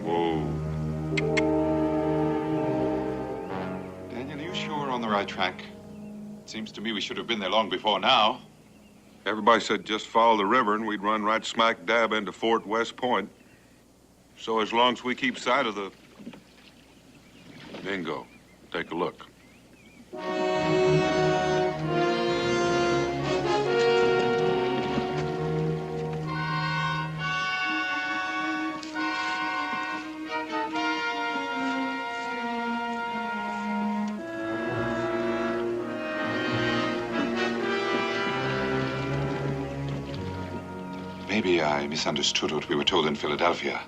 Whoa. Daniel, are you sure we're on the right track? It seems to me we should have been there long before now. Everybody said just follow the river and we'd run right smack dab into Fort West Point. So as long as we keep sight of the... Bingo. Take a look. Maybe I misunderstood what we were told in Philadelphia,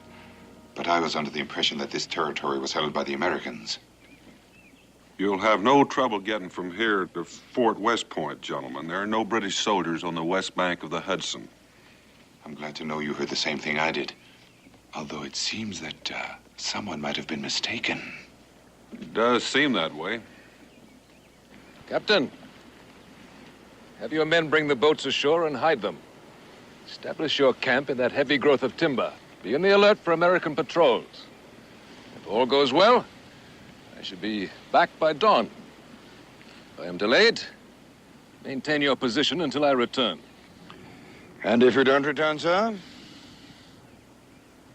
but I was under the impression that this territory was held by the Americans. You'll have no trouble getting from here to Fort West Point, gentlemen. There are no British soldiers on the west bank of the Hudson. I'm glad to know you heard the same thing I did. Although it seems that someone might have been mistaken. It does seem that way. Captain, have your men bring the boats ashore and hide them. Establish your camp in that heavy growth of timber. Be on the alert for American patrols. If all goes well, I should be back by dawn. If I am delayed, maintain your position until I return. And if you don't return, sir?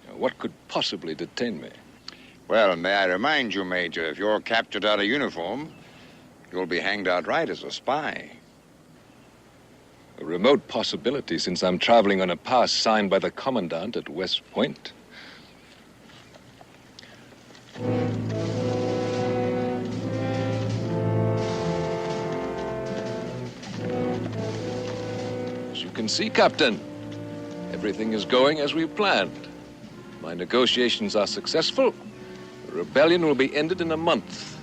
Now, what could possibly detain me? Well, may I remind you, Major, if you're captured out of uniform, you'll be hanged outright as a spy. A remote possibility, since I'm traveling on a pass signed by the commandant at West Point. As you can see, Captain, everything is going as we planned. My negotiations are successful. The rebellion will be ended in a month.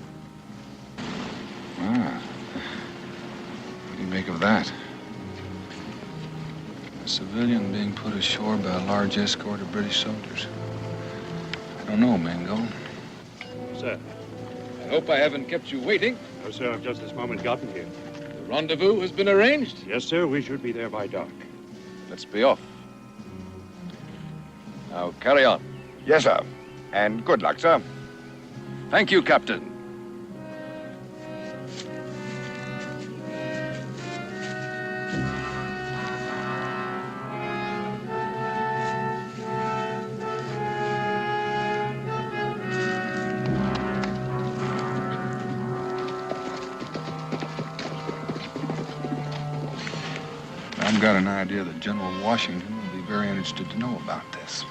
Ah. What do you make of that? A civilian being put ashore by a large escort of British soldiers. I don't know, Mingo. Sir. I hope I haven't kept you waiting. No, sir, I've just this moment gotten here. The rendezvous has been arranged? Yes, sir, we should be there by dark. Let's be off. Now, carry on. Yes, sir. And good luck, sir. Thank you, Captain. I've got an idea that General Washington will be very interested to know about this.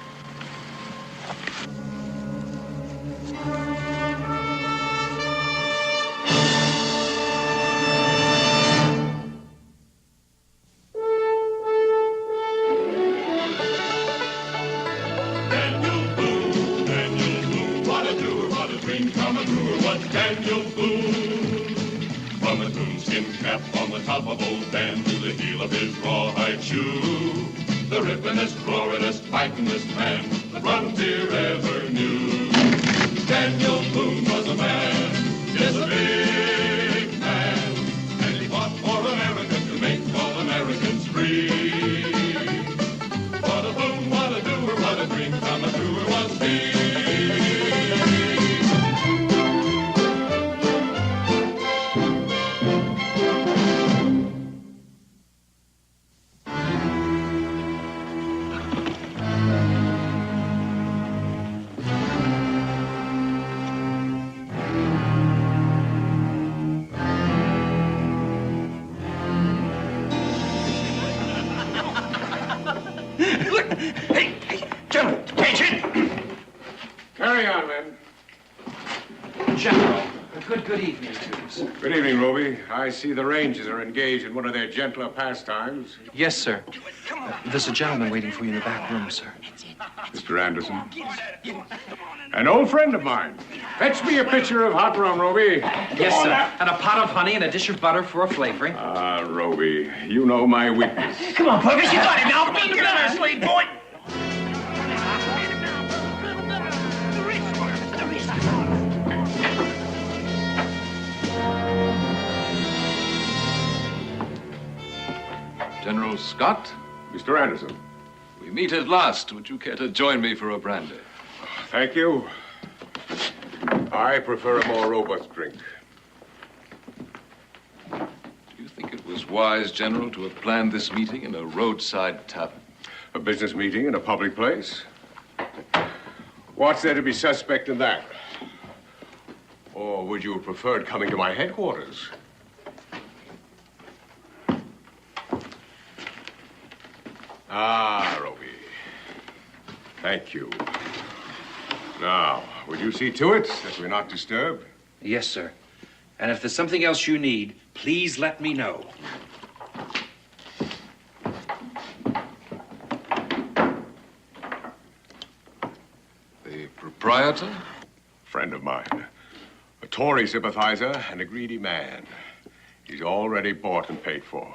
Daniel Boone, what a doer, what a dream come a brewer, what Daniel Boone. From a coonskin cap on the top of old Dan to the heel of his rawhide shoe, the rippin'est, roarin'est, fightin'est man the frontier ever knew. Daniel Boone was a man, yes, a big man, and he fought for America to make all Americans free. What a Boone, what a doer, what a dream come a doer was he. Hey, General, attention! Carry on, men. General, good evening to you, sir. Good evening, Roby. I see the Rangers are engaged in one of their gentler pastimes. Yes, sir. There's a gentleman waiting for you in the back room, sir. Mr. Anderson. An old friend of mine. Fetch me a pitcher of hot rum, Roby. Yes, sir. And a pot of honey and a dish of butter for a flavoring. Ah, Roby, you know my weakness. Come on, Purvis, you got it now. Beat him down, slave boy. General Scott? Mr. Anderson. We meet at last. Would you care to join me for a brandy? Thank you. I prefer a more robust drink. Do you think it was wise, General, to have planned this meeting in a roadside tavern? A business meeting in a public place? What's there to be suspect in that? Or would you have preferred coming to my headquarters? Ah, Roby. Thank you. Now, would you see to it that we're not disturbed? Yes, sir. And if there's something else you need, please let me know. The proprietor? Friend of mine. A Tory sympathizer and a greedy man. He's already bought and paid for.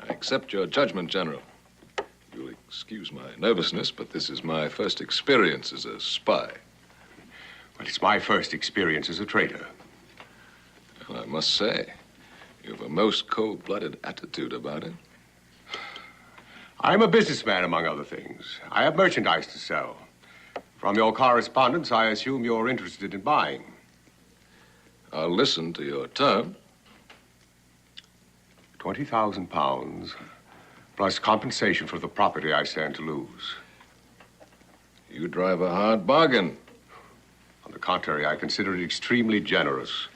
I accept your judgment, General. You'll excuse my nervousness, but this is my first experience as a spy. But it's my first experience as a traitor. And I must say, you have a most cold-blooded attitude about it. I'm a businessman, among other things. I have merchandise to sell. From your correspondence, I assume you're interested in buying. I'll listen to your term. 20,000 pounds, plus compensation for the property I stand to lose. You drive a hard bargain. On the contrary, I consider it extremely generous.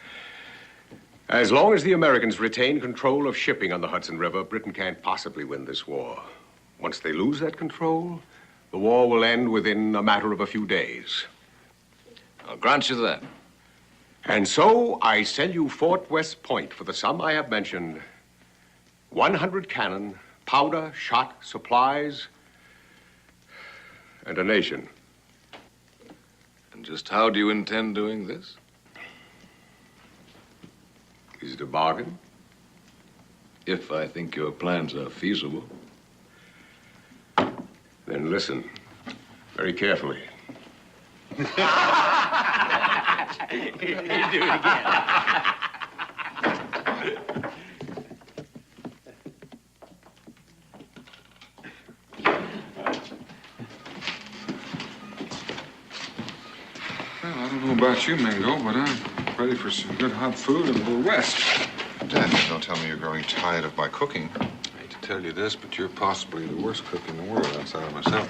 As long as the Americans retain control of shipping on the Hudson River, Britain can't possibly win this war. Once they lose that control, the war will end within a matter of a few days. I'll grant you that. And so I sell you Fort West Point for the sum I have mentioned. 100 cannon, powder, shot, supplies, and a nation. And just how do you intend doing this? Is it a bargain? If I think your plans are feasible. Then listen very carefully. You do it again. Well, I don't know about you, Mingo, but I'm ready for some good hot food and a little rest. Daniel, don't tell me you're growing tired of my cooking. I hate to tell you this, but you're possibly the worst cook in the world outside of myself.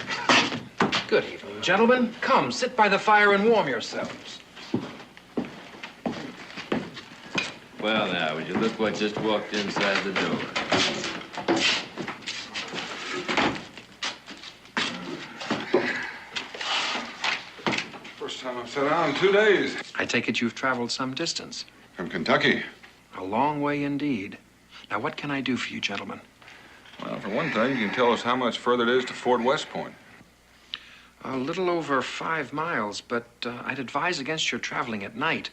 Good evening, gentlemen. Come, sit by the fire and warm yourselves. Well, now, would you look what just walked inside the door? First time I've sat down in 2 days. I take it you've traveled some distance. From Kentucky. A long way indeed. Now, what can I do for you, gentlemen? Well, for one thing, you can tell us how much further it is to Fort West Point. A little over 5 miles, but I'd advise against your traveling at night.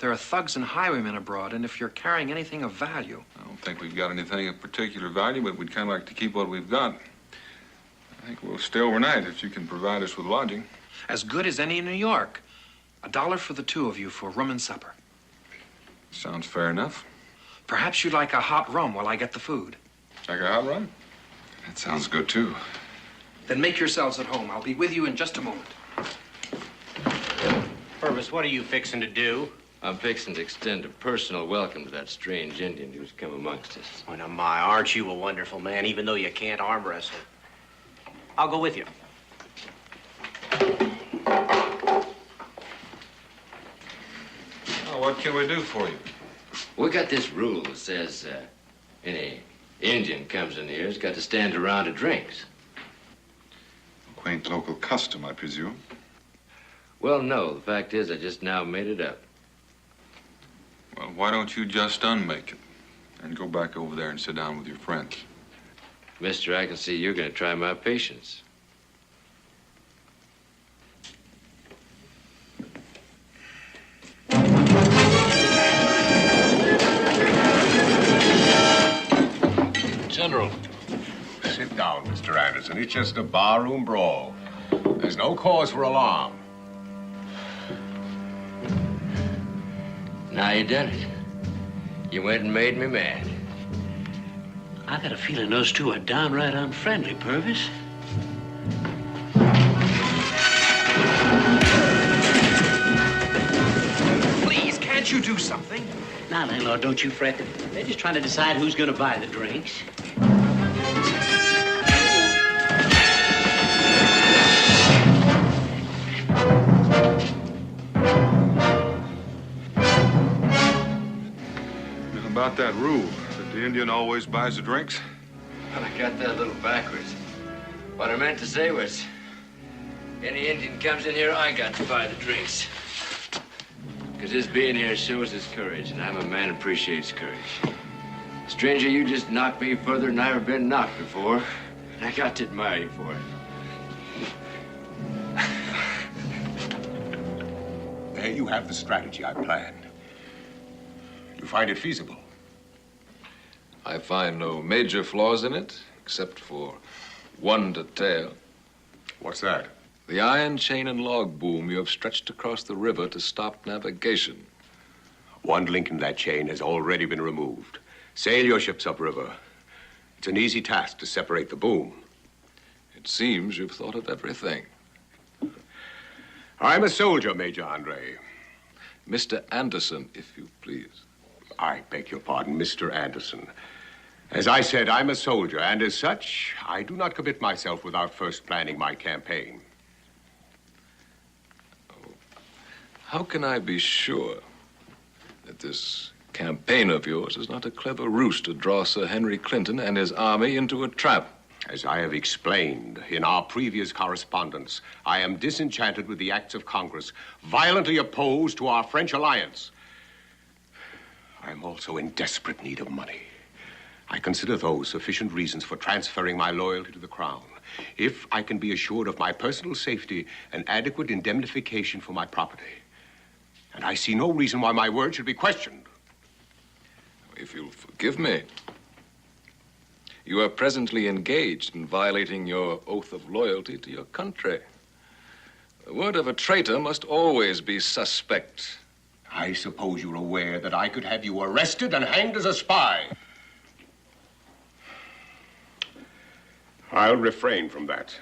There are thugs and highwaymen abroad, and if you're carrying anything of value... I don't think we've got anything of particular value, but we'd kind of like to keep what we've got. I think we'll stay overnight if you can provide us with lodging. As good as any in New York. $1 for the two of you for room and supper. Sounds fair enough. Perhaps you'd like a hot rum while I get the food. Like a hot run? That sounds good, too. Then make yourselves at home. I'll be with you in just a moment. Purvis, what are you fixing to do? I'm fixing to extend a personal welcome to that strange Indian who's come amongst us. Oh, now, my, aren't you a wonderful man, even though you can't arm wrestle? I'll go with you. Oh, what can we do for you? We got this rule that says any Indian comes in here has got to stand around of drinks. Quaint local custom, I presume. Well, no. The fact is, I just now made it up. Well, why don't you just unmake it and go back over there and sit down with your friends? Mister, I can see you're going to try my patience. General. Sit down, Mr. Anderson. It's just a barroom brawl. There's no cause for alarm. Now you done it. You went and made me mad. I got a feeling those two are downright unfriendly, Purvis. Now, landlord, don't you fret. They're just trying to decide who's going to buy the drinks. Now, about that rule that the Indian always buys the drinks. I got that a little backwards. What I meant to say was, any Indian comes in here, I got to buy the drinks. Because his being here shows his courage, and I'm a man who appreciates courage. Stranger, you just knocked me further than I've ever been knocked before, and I got to admire you for it. There you have the strategy I planned. You find it feasible? I find no major flaws in it, except for one detail. What's that? The iron chain and log boom you have stretched across the river to stop navigation. One link in that chain has already been removed. Sail your ships upriver. It's an easy task to separate the boom. It seems you've thought of everything. I'm a soldier, Major Andre. Mr. Anderson, if you please. I beg your pardon, Mr. Anderson. As I said, I'm a soldier, and as such, I do not commit myself without first planning my campaign. How can I be sure that this campaign of yours is not a clever ruse to draw Sir Henry Clinton and his army into a trap? As I have explained in our previous correspondence, I am disenchanted with the acts of Congress, violently opposed to our French alliance. I am also in desperate need of money. I consider those sufficient reasons for transferring my loyalty to the Crown. If I can be assured of my personal safety and adequate indemnification for my property. And I see no reason why my word should be questioned. If you'll forgive me, you are presently engaged in violating your oath of loyalty to your country. The word of a traitor must always be suspect. I suppose you're aware that I could have you arrested and hanged as a spy. I'll refrain from that,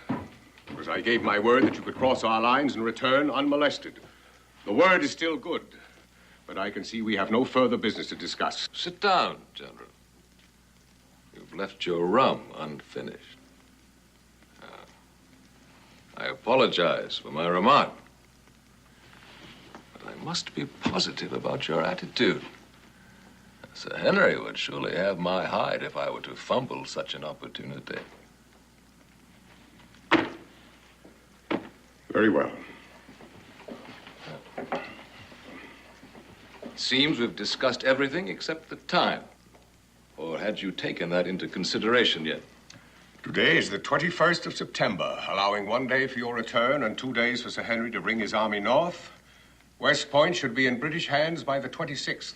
because I gave my word that you could cross our lines and return unmolested. The word is still good, but I can see we have no further business to discuss. Sit down, General. You've left your rum unfinished. I apologize for my remark, but I must be positive about your attitude. Sir Henry would surely have my hide if I were to fumble such an opportunity. Very well. It seems we've discussed everything except the time. Or had you taken that into consideration yet? Today is the 21st of September, allowing 1 day for your return and 2 days for Sir Henry to bring his army north. West Point should be in British hands by the 26th.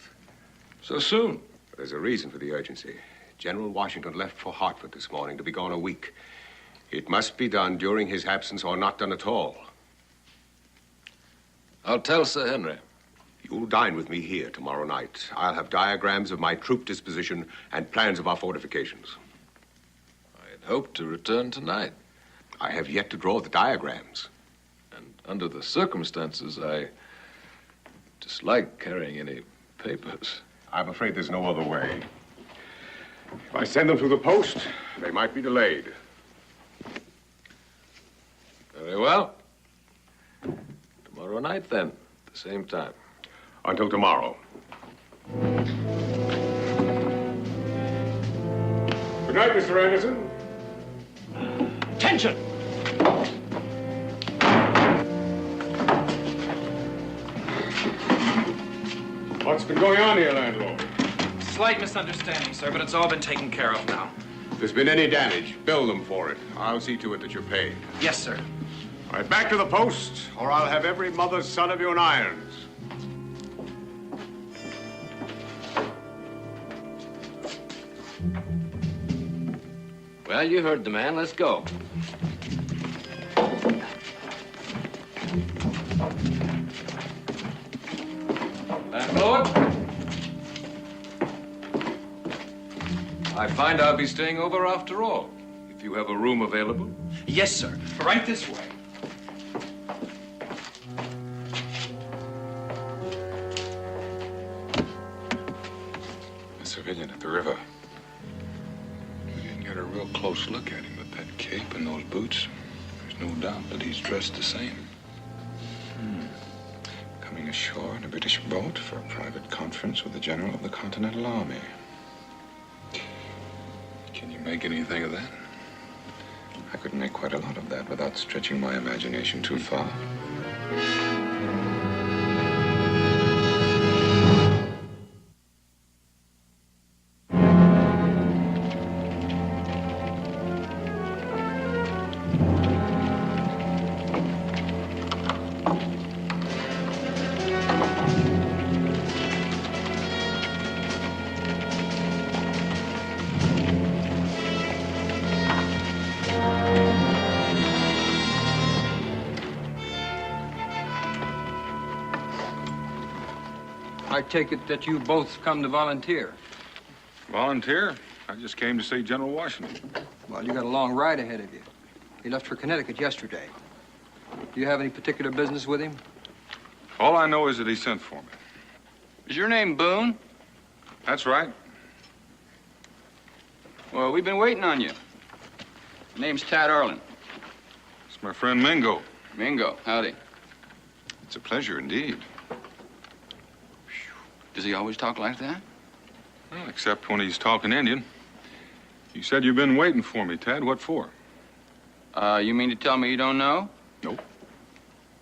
So soon? There's a reason for the urgency. General Washington left for Hartford this morning to be gone a week. It must be done during his absence or not done at all. I'll tell Sir Henry. You'll dine with me here tomorrow night. I'll have diagrams of my troop disposition and plans of our fortifications. I'd hoped to return tonight. I have yet to draw the diagrams. And under the circumstances, I dislike carrying any papers. I'm afraid there's no other way. If I send them through the post, they might be delayed. Very well. Tomorrow night, then, at the same time. Until tomorrow. Good night, Mr. Anderson. Attention! What's been going on here, landlord? Slight misunderstanding, sir, but it's all been taken care of now. If there's been any damage, bill them for it. I'll see to it that you're paid. Yes, sir. All right, back to the post, or I'll have every mother's son of you in irons. Well, you heard the man. Let's go. Landlord? I find I'll be staying over after all. If you have a room available. Yes, sir. Right this way. civilian at the river. We didn't get a real close look at him, but that cape and those boots, there's no doubt that he's dressed the same. Coming ashore in a British boat for a private conference with the General of the Continental Army. Can you make anything of that? I could make quite a lot of that without stretching my imagination too far. I take it that you both come to volunteer. Volunteer? I just came to see General Washington. Well, you got a long ride ahead of you. He left for Connecticut yesterday. Do you have any particular business with him? All I know is that he sent for me. Is your name Boone? That's right. Well, we've been waiting on you. Name's Tad Arlen. It's my friend Mingo. Mingo, howdy. It's a pleasure indeed. Does he always talk like that? Well, except when he's talking Indian. You said you've been waiting for me, Tad. What for? You mean to tell me you don't know? Nope.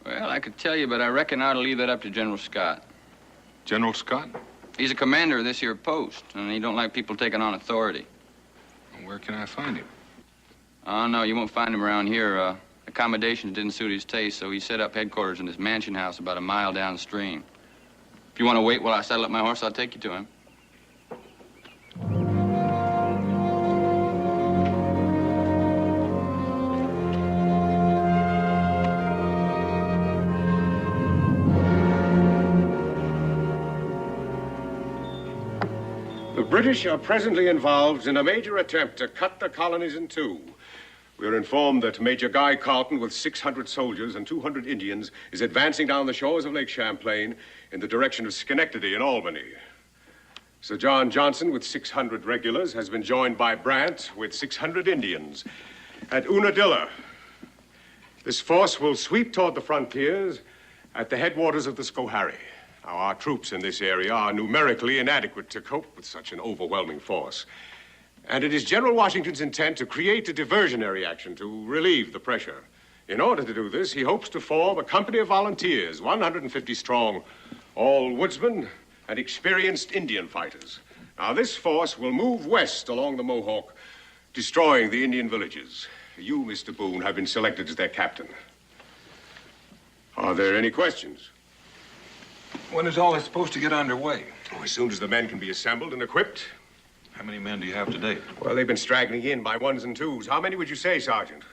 Well, I could tell you, but I reckon I ought to leave that up to General Scott. General Scott? He's a commander of this here post, and he don't like people taking on authority. Where can I find him? Oh, no, you won't find him around here. Accommodations didn't suit his taste, so he set up headquarters in his mansion house about a mile downstream. If you want to wait while I saddle up my horse, I'll take you to him. The British are presently involved in a major attempt to cut the colonies in two. We are informed that Major Guy Carleton, with 600 soldiers and 200 Indians, is advancing down the shores of Lake Champlain in the direction of Schenectady and Albany. Sir John Johnson, with 600 regulars, has been joined by Brant, with 600 Indians, at Unadilla. This force will sweep toward the frontiers at the headwaters of the Schoharie. Now, our troops in this area are numerically inadequate to cope with such an overwhelming force. And it is General Washington's intent to create a diversionary action to relieve the pressure. In order to do this, he hopes to form a company of volunteers, 150 strong, all woodsmen and experienced Indian fighters. Now, this force will move west along the Mohawk, destroying the Indian villages. You, Mr. Boone, have been selected as their captain. Are there any questions? When is all this supposed to get underway? Oh, as soon as the men can be assembled and equipped. How many men do you have today? Well, they've been straggling in by ones and twos. How many would you say, Sergeant?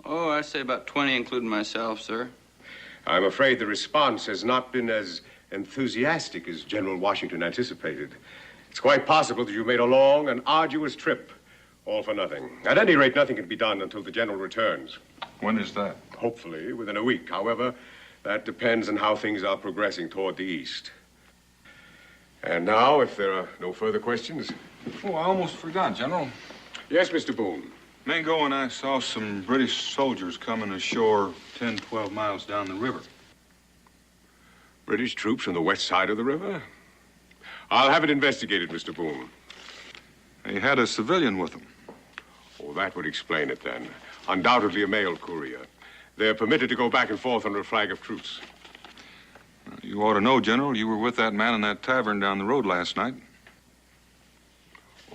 Oh, I'd say about 20, including myself, sir. I'm afraid the response has not been as enthusiastic as General Washington anticipated. It's quite possible that you made a long and arduous trip, all for nothing. At any rate, nothing can be done until the General returns. When is that? Hopefully, within a week. However, that depends on how things are progressing toward the east. And now, if there are no further questions. Oh, I almost forgot, General. Yes, Mr. Boone. Mingo and I saw some British soldiers coming ashore 10, 12 miles down the river. British troops on the west side of the river? I'll have it investigated, Mr. Boone. They had a civilian with them. Oh, that would explain it then. Undoubtedly a mail courier. They're permitted to go back and forth under a flag of truce. You ought to know, General. You were with that man in that tavern down the road last night.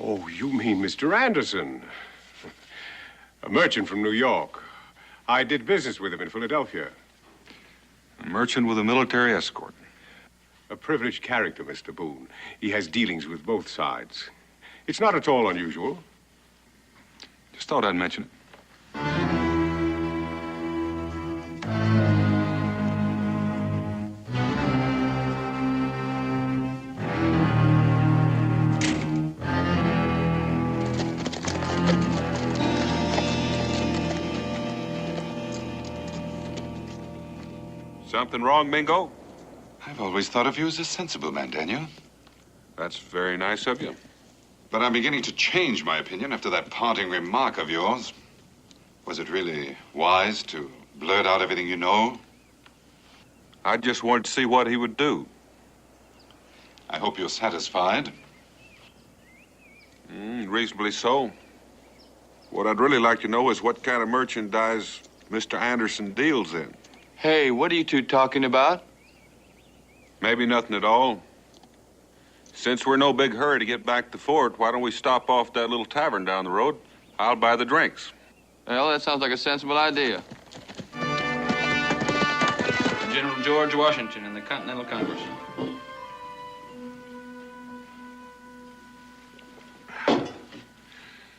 Oh, you mean Mr. Anderson? A merchant from New York. I did business with him in Philadelphia. A merchant with a military escort. A privileged character, Mr. Boone. He has dealings with both sides. It's not at all unusual. Just thought I'd mention it. Something wrong, Mingo? I've always thought of you as a sensible man, Daniel. That's very nice of you. But I'm beginning to change my opinion after that parting remark of yours. Was it really wise to blurt out everything you know? I just wanted to see what he would do. I hope you're satisfied. Reasonably so. What I'd really like to know is what kind of merchandise Mr. Anderson deals in. Hey, what are you two talking about? Maybe nothing at all. Since we're in no big hurry to get back to the fort, why don't we stop off that little tavern down the road? I'll buy the drinks. Well, that sounds like a sensible idea. General George Washington in the Continental Congress.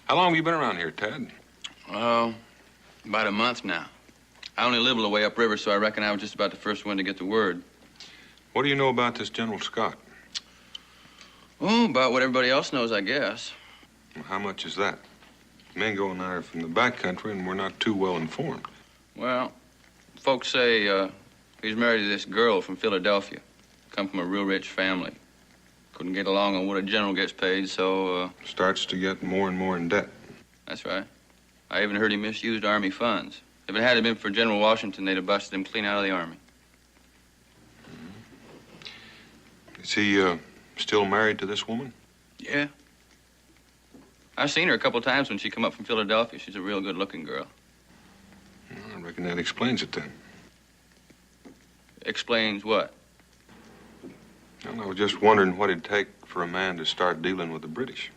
How long have you been around here, Ted? Oh, about a month now. I only live a little way upriver, so I reckon I was just about the first one to get the word. What do you know about this General Scott? Oh, about what everybody else knows, I guess. Well, how much is that? Mingo and I are from the back country, and we're not too well informed. Well, folks say he's married to this girl from Philadelphia. Come from a real rich family. Couldn't get along on what a general gets paid, so... Starts to get more and more in debt. That's right. I even heard he misused Army funds. If it hadn't been for General Washington, they'd have busted him clean out of the Army. Is he still married to this woman? Yeah. I've seen her a couple times when she come up from Philadelphia. She's a real good-looking girl. Well, I reckon that explains it then. Explains what? Well, I was just wondering what it'd take for a man to start dealing with the British.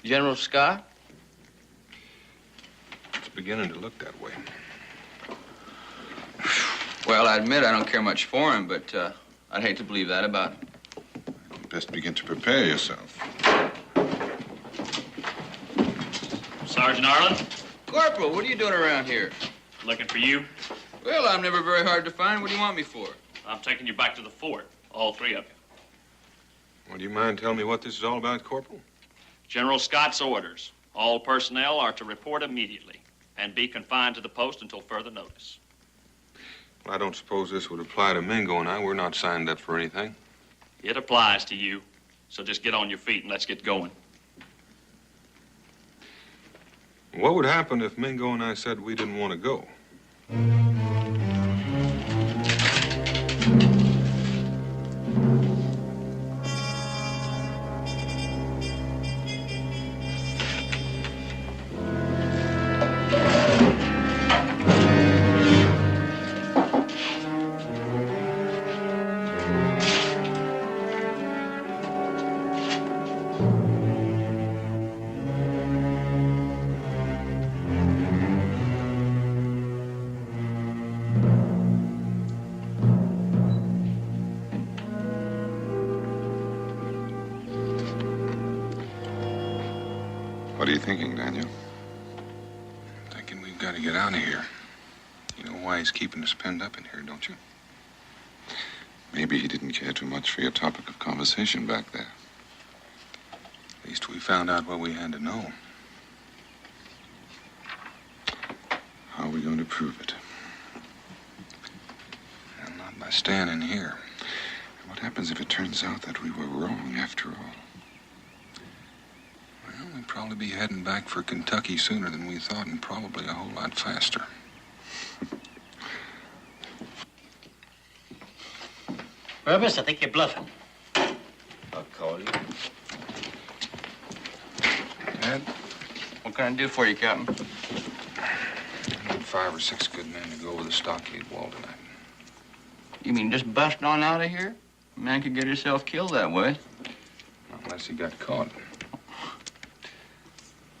General Scott? It's beginning to look that way. Well, I admit I don't care much for him, but I'd hate to believe that about him. Best begin to prepare yourself. Sergeant Arlen? Corporal, what are you doing around here? Looking for you. Well, I'm never very hard to find. What do you want me for? I'm taking you back to the fort, all three of you. Well, do you mind telling me what this is all about, Corporal? General Scott's orders. All personnel are to report immediately and be confined to the post until further notice. Well, I don't suppose this would apply to Mingo and I. We're not signed up for anything. It applies to you, so just get on your feet and let's get going. What would happen if Mingo and I said we didn't want to go? What are you thinking, Daniel? I'm thinking we've got to get out of here. You know why he's keeping us penned up in here, don't you? Maybe he didn't care too much for your topic of conversation back there. At least we found out what we had to know. How are we going to prove it? Well, not by standing here. What happens if it turns out that we were wrong after all? Well, we'd probably be heading back for Kentucky sooner than we thought, and probably a whole lot faster. Purvis, I think you're bluffing. I'll call you. Ed, what can I do for you, Captain? I need 5 or 6 good men to go over the stockade wall tonight. You mean just bust on out of here? A man could get himself killed that way. Not unless he got caught.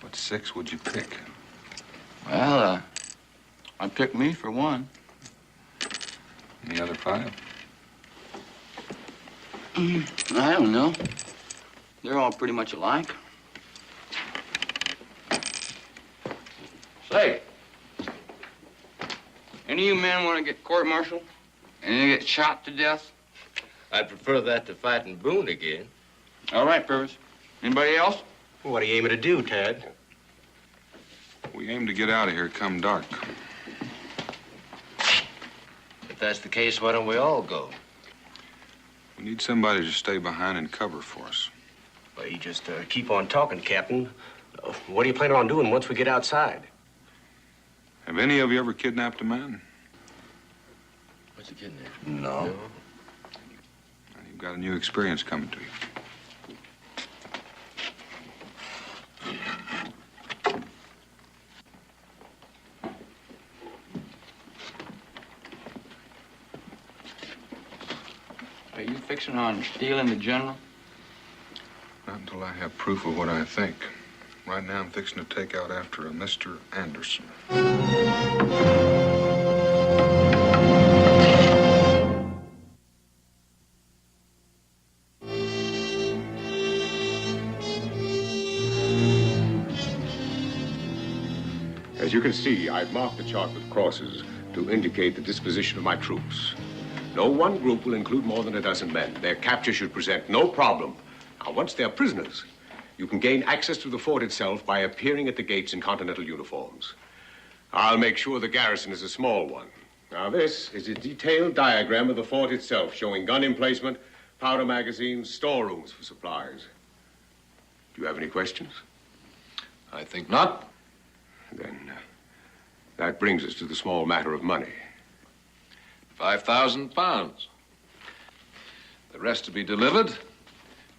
What 6 would you pick? Well, I'd pick me for one. And the other 5? I don't know. They're all pretty much alike. Say, any of you men want to get court-martialed? Any of you get shot to death? I'd prefer that to fighting Boone again. All right, Purvis. Anybody else? What are you aiming to do, Ted? We aim to get out of here come dark. If that's the case, why don't we all go? We We need somebody to stay behind and cover for us. Well, you just keep on talking, Captain. What are you planning on doing once we get outside? Have any of you ever kidnapped a man? What's the kidnap? No. Well, you've got a new experience coming to you. Are you fixing on stealing the general? Not until I have proof of what I think. Right now, I'm fixing to take out after a Mr. Anderson. As you can see, I've marked the chart with crosses to indicate the disposition of my troops. No one group will include more than a dozen men. Their capture should present no problem. Now, once they're prisoners, you can gain access to the fort itself by appearing at the gates in Continental uniforms. I'll make sure the garrison is a small one. Now, this is a detailed diagram of the fort itself, showing gun emplacement, powder magazines, storerooms for supplies. Do you have any questions? I think not. Then that brings us to the small matter of money. 5,000 pounds. The rest to be delivered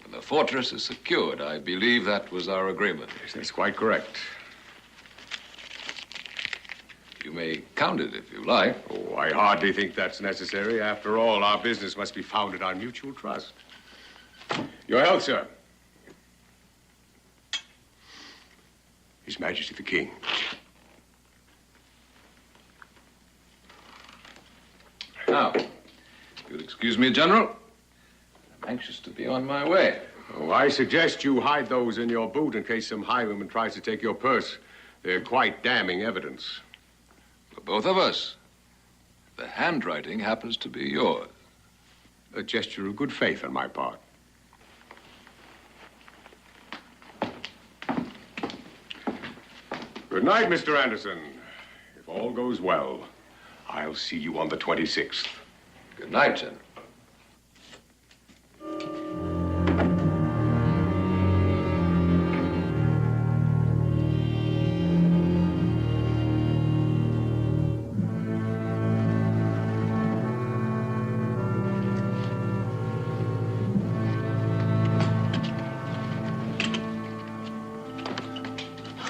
when the fortress is secured. I believe that was our agreement. Yes, that's quite correct. You may count it if you like. Oh, I hardly think that's necessary. After all, our business must be founded on mutual trust. Your health, sir. His Majesty the King. Now, if you'll excuse me, General, I'm anxious to be on my way. Oh, I suggest you hide those in your boot in case some highwayman tries to take your purse. They're quite damning evidence. For both of us. The handwriting happens to be yours. A gesture of good faith on my part. Good night, Mr. Anderson. If all goes well, I'll see you on the 26th. Good night, General.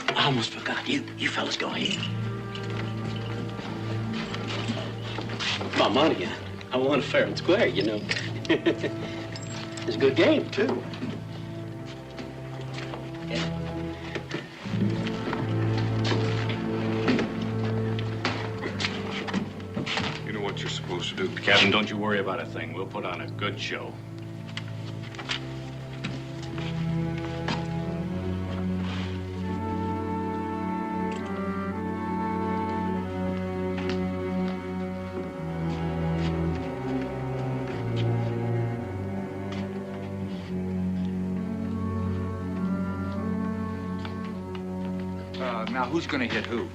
I almost forgot. You fellas go ahead. My money, I won fair and square, you know. It's a good game, too. You know what you're supposed to do. Captain, don't you worry about a thing. We'll put on a good show. Now, who's gonna hit who?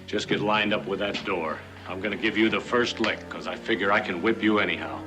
Just get lined up with that door. I'm gonna give you the first lick, because I figure I can whip you anyhow.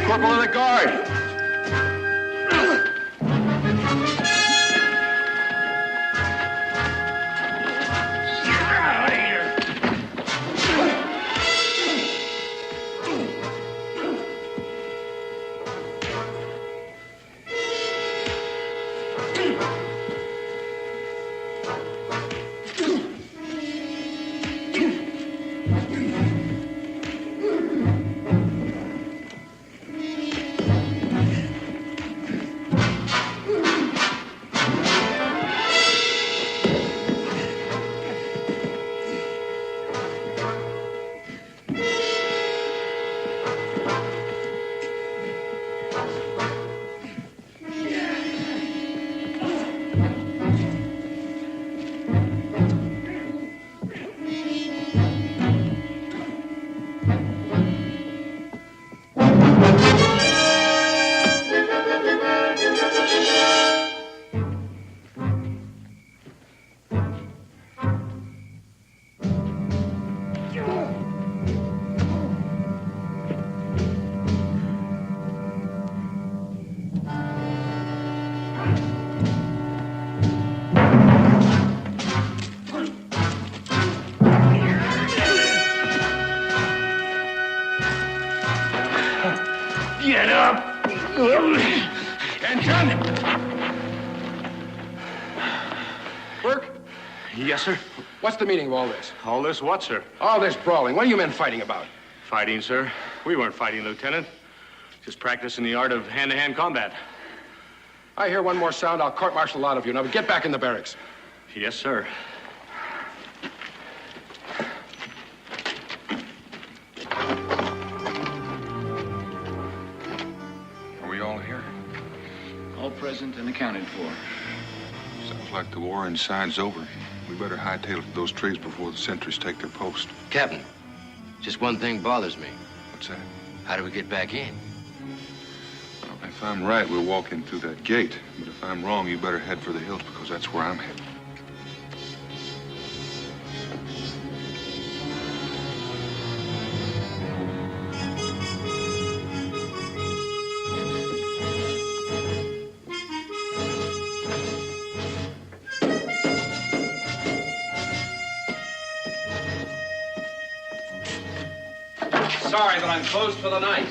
Corporal in the guard! Get up! Attention! Burke? Yes, sir? What's the meaning of all this? All this what, sir? All this brawling. What are you men fighting about? Fighting, sir? We weren't fighting, Lieutenant. Just practicing the art of hand-to-hand combat. I hear one more sound, I'll court-martial a lot of you. Now get back in the barracks. Yes, sir. Are we all here? All present and accounted for. Sounds like the war inside's over. We better hightail it to those trees before the sentries take their post. Captain, just one thing bothers me. What's that? How do we get back in? Well, if I'm right, we'll walk in through that gate. But if I'm wrong, you better head for the hills because that's where I'm headed. Sorry, but I'm closed for the night.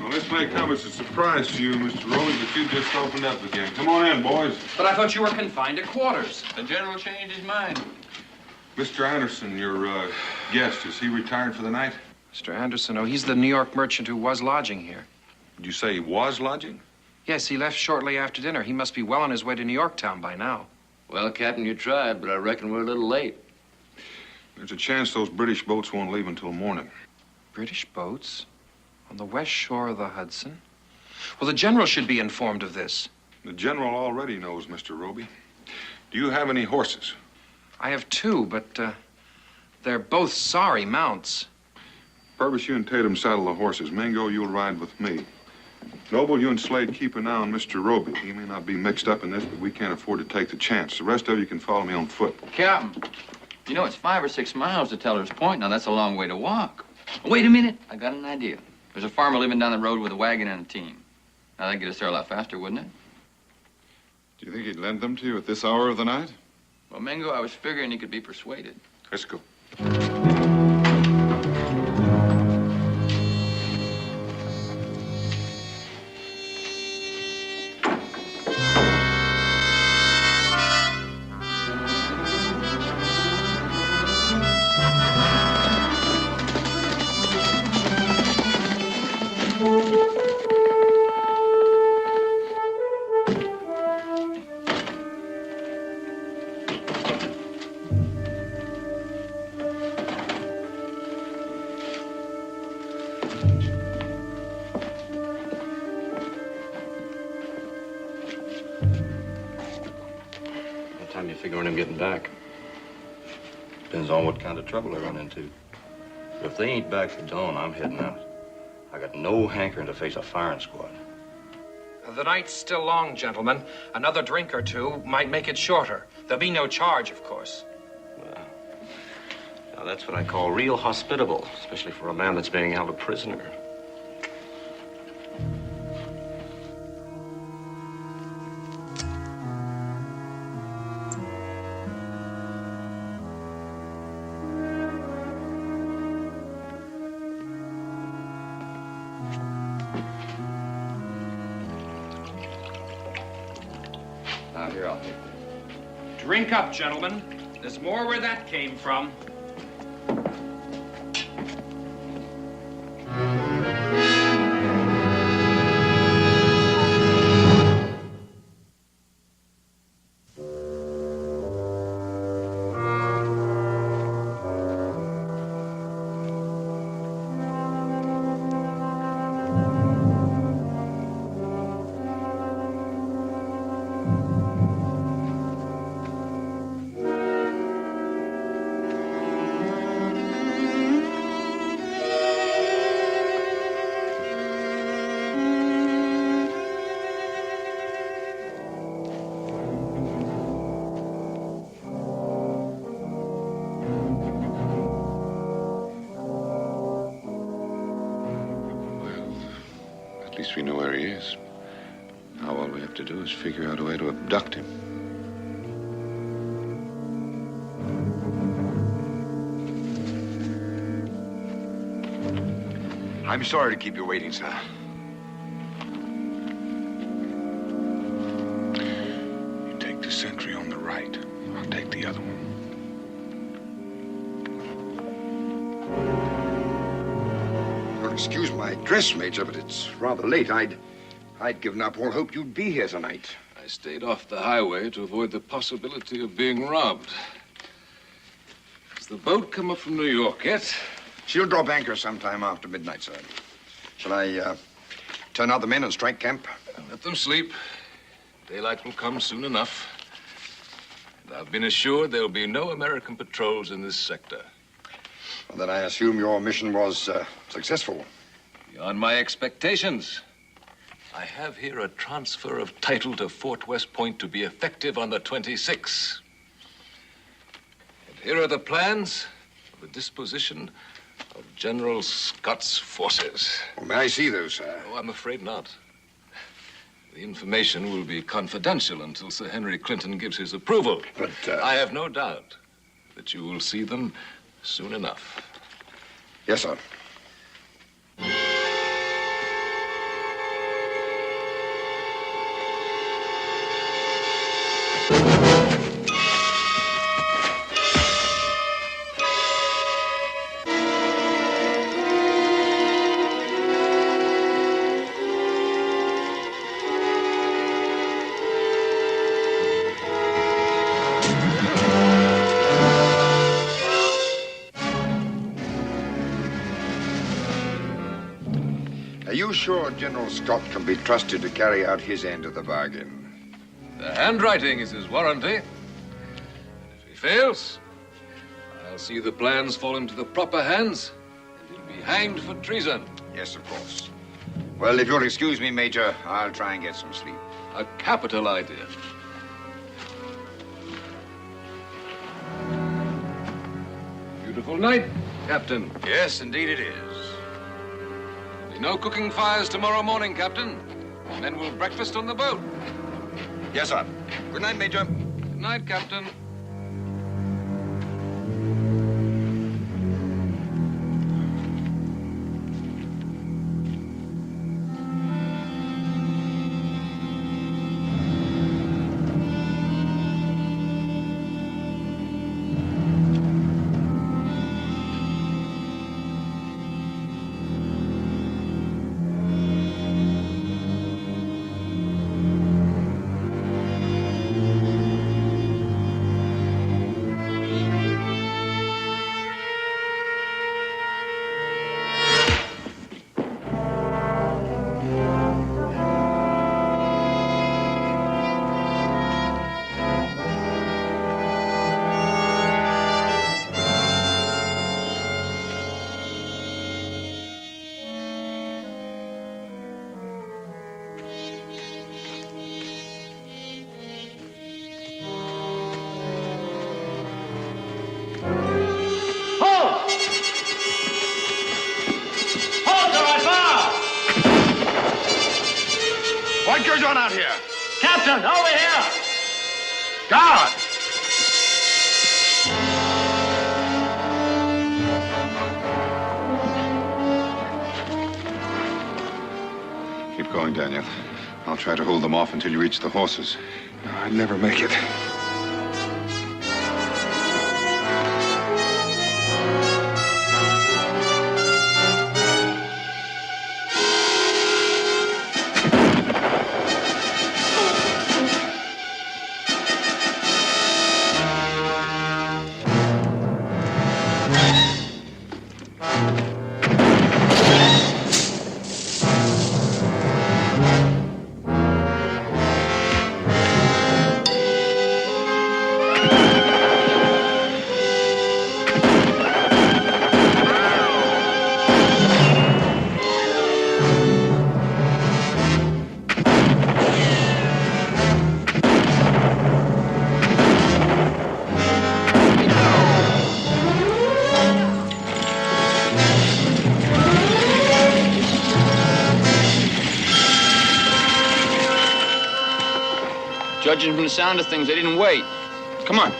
Well, this may come as a surprise to you, Mr. Rowley, but you just opened up again. Come on in, boys. But I thought you were confined to quarters. The general changed his mind. Mr. Anderson, your guest, is he retired for the night? Mr. Anderson, oh, he's the New York merchant who was lodging here. Did you say he was lodging? Yes, he left shortly after dinner. He must be well on his way to New York town by now. Well, Captain, you tried, but I reckon we're a little late. There's a chance those British boats won't leave until morning. British boats? On the west shore of the Hudson? Well, the general should be informed of this. The general already knows, Mr. Roby. Do you have any horses? I have two, but they're both sorry mounts. Purvis, you and Tatum saddle the horses. Mingo, you'll ride with me. Noble, you and Slade keep an eye on Mr. Roby. He may not be mixed up in this, but we can't afford to take the chance. The rest of you can follow me on foot. Captain, you know it's 5 or 6 miles to Teller's Point. Now, that's a long way to walk. Wait a minute. I got an idea. There's a farmer living down the road with a wagon and a team. Now, that'd get us there a lot faster, wouldn't it? Do you think he'd lend them to you at this hour of the night? Well, Mingo, I was figuring he could be persuaded. Let's go. Time you figure on him getting back? Depends on what kind of trouble they run into. But if they ain't back for dawn, I'm heading out. I got no hankering to face a firing squad. The night's still long, gentlemen. Another drink or two might make it shorter. There'll be no charge, of course. Well, now that's what I call real hospitable, especially for a man that's being held a prisoner. Here, I'll take that. Drink up, gentlemen. There's more where that came from. At least we know where he is. Now all we have to do is figure out a way to abduct him. I'm sorry to keep you waiting, sir. other one. You'll excuse my dress, Major, but it's rather late. I'd given up all hope you'd be here tonight. I stayed off the highway to avoid the possibility of being robbed. Has the boat come up from New York yet? She'll drop anchor sometime after midnight, sir. Shall I turn out the men and strike camp? Let them sleep. Daylight will come soon enough. And I've been assured there'll be no American patrols in this sector. Well, then I assume your mission was successful. Beyond my expectations. I have here a transfer of title to Fort West Point to be effective on the 26th. And here are the plans of the disposition of General Scott's forces. Well, may I see those, sir? Oh, I'm afraid not. The information will be confidential until Sir Henry Clinton gives his approval. But, I have no doubt that you will see them soon enough. Yes, sir. Are you sure General Scott can be trusted to carry out his end of the bargain? The handwriting is his warranty. If he fails, I'll see the plans fall into the proper hands, and he'll be hanged for treason. Yes, of course. Well, if you'll excuse me, Major, I'll try and get some sleep. A capital idea. Beautiful night, Captain. Yes, indeed it is. There'll be no cooking fires tomorrow morning, Captain. Men will breakfast on the boat. Yes, sir. Good night, Major. Good night, Captain. What goes on out here? Captain, over here! Guard! Keep going, Daniel. I'll try to hold them off until you reach the horses. No, I'd never make it. Judging from the sound of things, they didn't wait. Come on.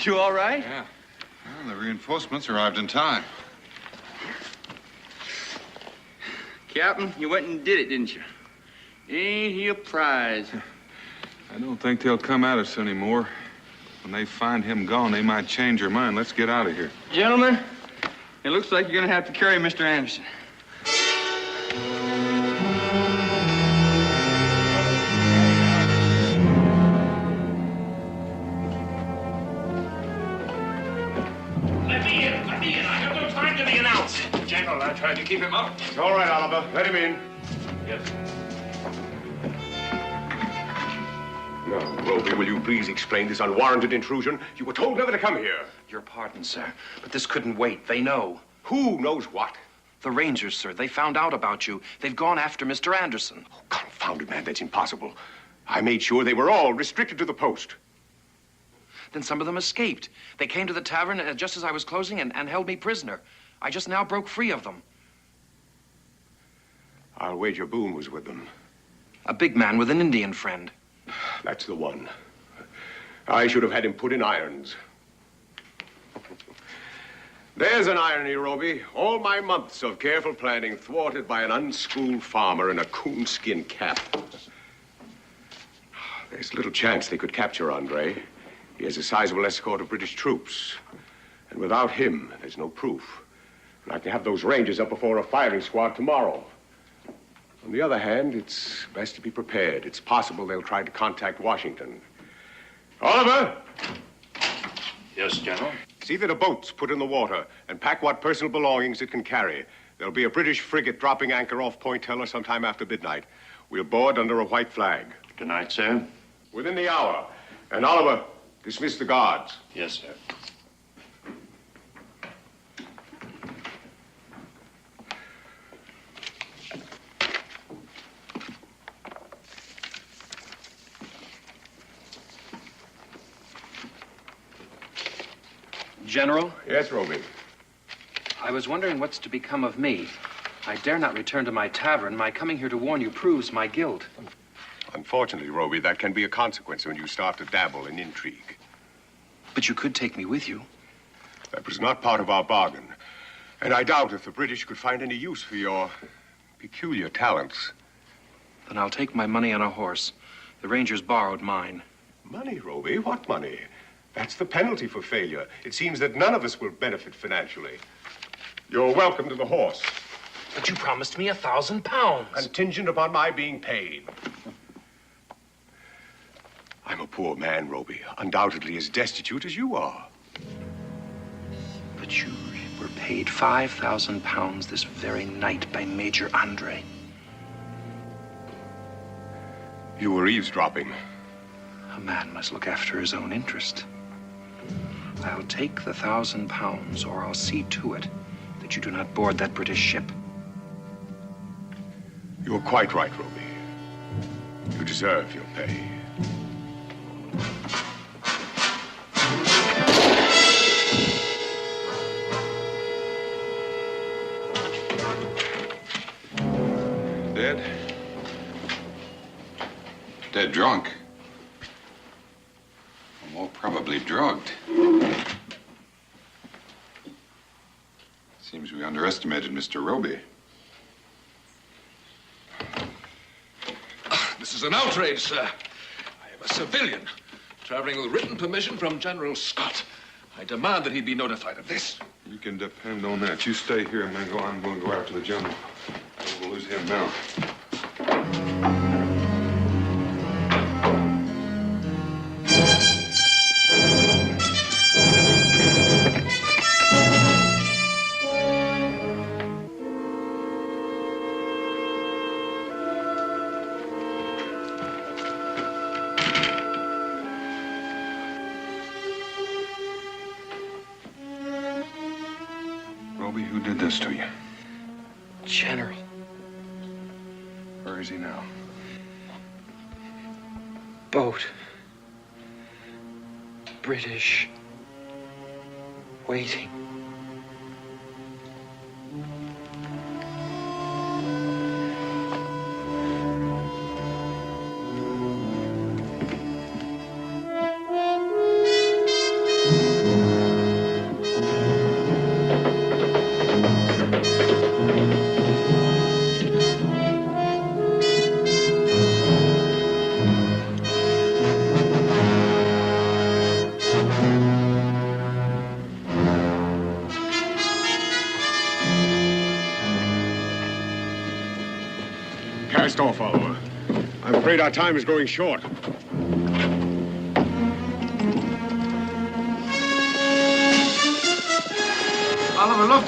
You all right? Yeah. Well, the reinforcements arrived in time. Captain, you went and did it, didn't you? Ain't he a prize? I don't think they'll come at us anymore. When they find him gone, they might change their mind. Let's get out of here. Gentlemen, it looks like you're going to have to carry Mr. Anderson. Let me in. Let me in. I have no time to be announced. General, I tried to keep him out. It's all right, Oliver. Let him in. Yes. Now, Roby, will you please explain this unwarranted intrusion? You were told never to come here. Your pardon, sir, but this couldn't wait. They know. Who knows what? The Rangers, sir. They found out about you. They've gone after Mr. Anderson. Oh, confounded man, that's impossible. I made sure they were all restricted to the post. Then some of them escaped. They came to the tavern just as I was closing and held me prisoner. I just now broke free of them. I'll wager Boone was with them. A big man with an Indian friend. That's the one. I should have had him put in irons. There's an irony, Roby. All my months of careful planning thwarted by an unschooled farmer in a coonskin cap. There's little chance they could capture Andre. He has a sizable escort of British troops. And without him, there's no proof. And I can have those Rangers up before a firing squad tomorrow. On the other hand, it's best to be prepared. It's possible they'll try to contact Washington. Oliver! Yes, General? See that a boat's put in the water and pack what personal belongings it can carry. There'll be a British frigate dropping anchor off Point Teller sometime after midnight. We'll board under a white flag. Tonight, sir? Within the hour. And Oliver, dismiss the guards. Yes, sir. General? Yes, Roby. I was wondering what's to become of me. I dare not return to my tavern. My coming here to warn you proves my guilt. Unfortunately, Roby, that can be a consequence when you start to dabble in intrigue. But you could take me with you. That was not part of our bargain. And I doubt if the British could find any use for your peculiar talents. Then I'll take my money on a horse. The Rangers borrowed mine. Money, Roby? What money? That's the penalty for failure. It seems that none of us will benefit financially. You're welcome to the horse. But you promised me £1,000. Contingent upon my being paid. I'm a poor man, Roby. Undoubtedly as destitute as you are. But you were paid £5,000 this very night by Major Andre. You were eavesdropping. A man must look after his own interest. I'll take the £1,000, or I'll see to it that you do not board that British ship. You're quite right, Roby. You deserve your pay. Dead? Dead drunk. Or more probably drugged. Seems we underestimated Mr. Roby. This is an outrage, sir. I am a civilian, traveling with written permission from General Scott. I demand that he be notified of this. You can depend on that. You stay here, Mingo. I'm going to go after the general. I will lose him now. Roby, who did this to you? General. Where is he now? Boat. British. Waiting. blast off, Oliver. I'm afraid our time is growing short. Oliver, look.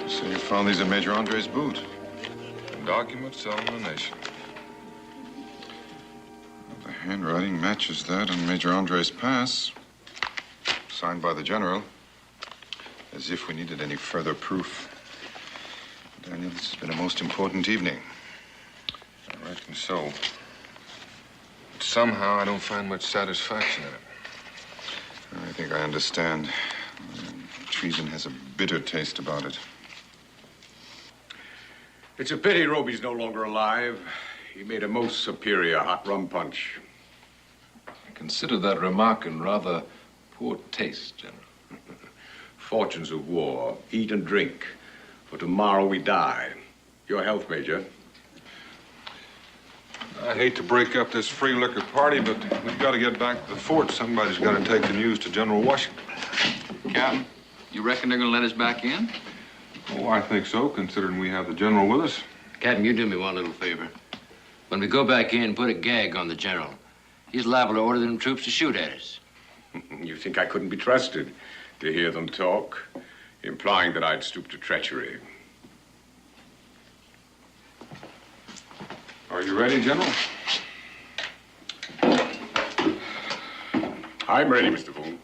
So you found these in Major Andre's boot. Documents selling the nation. The handwriting matches that on Major Andre's pass. Signed by the general. As if we needed any further proof. Daniel, this has been a most important evening. I reckon so. But somehow I don't find much satisfaction in it. I think I understand. Treason has a bitter taste about it. It's a pity Roby's no longer alive. He made a most superior hot rum punch. I consider that remark in rather poor taste, General. Fortunes of war. Eat and drink. For tomorrow we die. Your health, Major. I hate to break up this free liquor party, but we've got to get back to the fort. Somebody's got to take the news to General Washington. Captain, you reckon they're going to let us back in? Oh, I think so, considering we have the general with us. Captain, you do me one little favor. When we go back in, put a gag on the general. He's liable to order them troops to shoot at us. You think I couldn't be trusted to hear them talk, implying that I'd stoop to treachery. Are you ready, General? I'm ready, Mr. Boone.